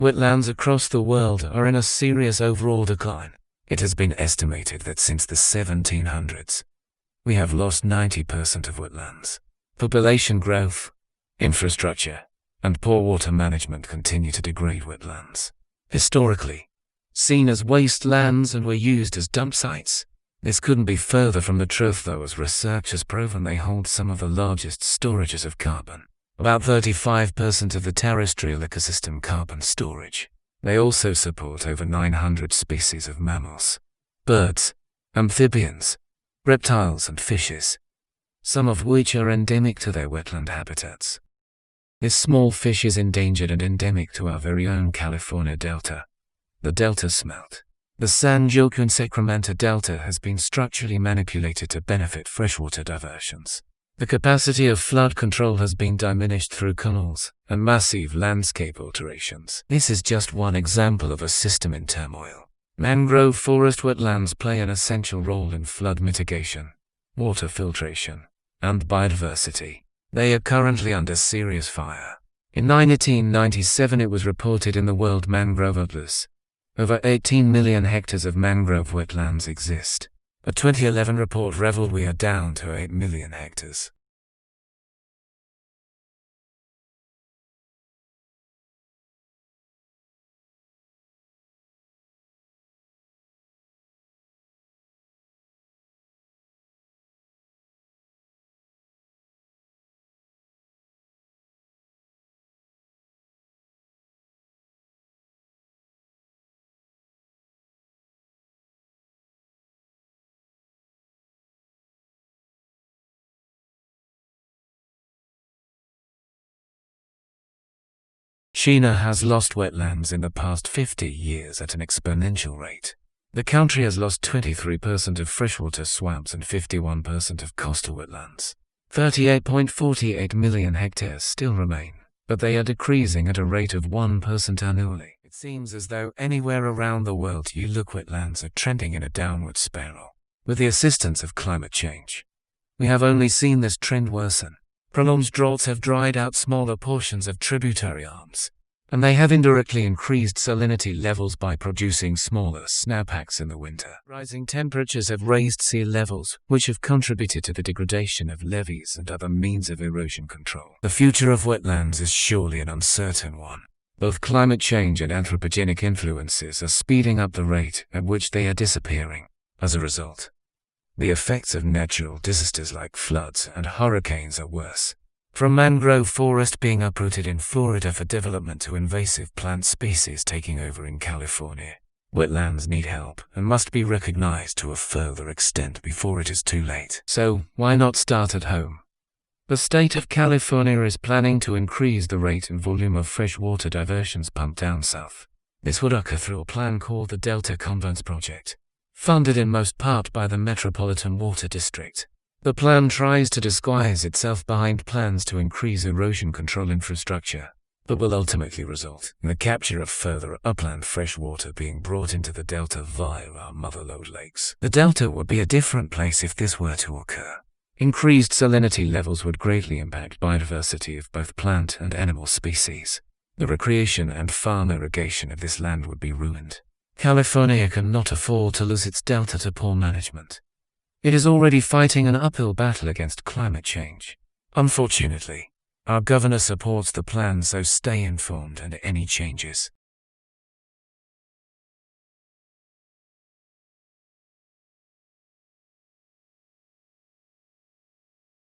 Wetlands across the world are in a serious overall decline. It has been estimated that since the 1700s, we have lost 90% of wetlands. Population growth, infrastructure, and poor water management continue to degrade wetlands. Historically, seen as wastelands and were used as dump sites, this couldn't be further from the truth though, as research has proven they hold some of the largest storages of carbon. About 35% of the terrestrial ecosystem carbon storage. They also support over 900 species of mammals, birds, amphibians, reptiles and fishes, some of which are endemic to their wetland habitats. This small fish is endangered and endemic to our very own California Delta, the Delta smelt. The San Joaquin Sacramento Delta has been structurally manipulated to benefit freshwater diversions. The capacity of flood control has been diminished through canals and massive landscape alterations. This is just one example of a system in turmoil. Mangrove forest wetlands play an essential role in flood mitigation, water filtration, and biodiversity. They are currently under serious fire. In 1997 it was reported in the World Mangrove Atlas, over 18 million hectares of mangrove wetlands exist. A 2011 report revealed we are down to 8 million hectares. China has lost wetlands in the past 50 years at an exponential rate. The country has lost 23% of freshwater swamps and 51% of coastal wetlands. 38.48 million hectares still remain, but they are decreasing at a rate of 1% annually. It seems as though anywhere around the world you look, wetlands are trending in a downward spiral. With the assistance of climate change, we have only seen this trend worsen. Prolonged droughts have dried out smaller portions of tributary arms, and they have indirectly increased salinity levels by producing smaller snowpacks in the winter. Rising temperatures have raised sea levels, which have contributed to the degradation of levees and other means of erosion control. The future of wetlands is surely an uncertain one. Both climate change and anthropogenic influences are speeding up the rate at which they are disappearing. As a result, the effects of natural disasters like floods and hurricanes are worse. From mangrove forest being uprooted in Florida for development to invasive plant species taking over in California, wetlands need help and must be recognized to a further extent before it is too late. So, why not start at home? The state of California is planning to increase the rate and volume of freshwater diversions pumped down south. This would occur through a plan called the Delta Converse Project, funded in most part by the Metropolitan Water District. The plan tries to disguise itself behind plans to increase erosion control infrastructure, but will ultimately result in the capture of further upland freshwater being brought into the Delta via our motherlode lakes. The Delta would be a different place if this were to occur. Increased salinity levels would greatly impact biodiversity of both plant and animal species. The recreation and farm irrigation of this land would be ruined. California cannot afford to lose its delta to poor management. It is already fighting an uphill battle against climate change. Unfortunately, our governor supports the plan, so stay informed and any changes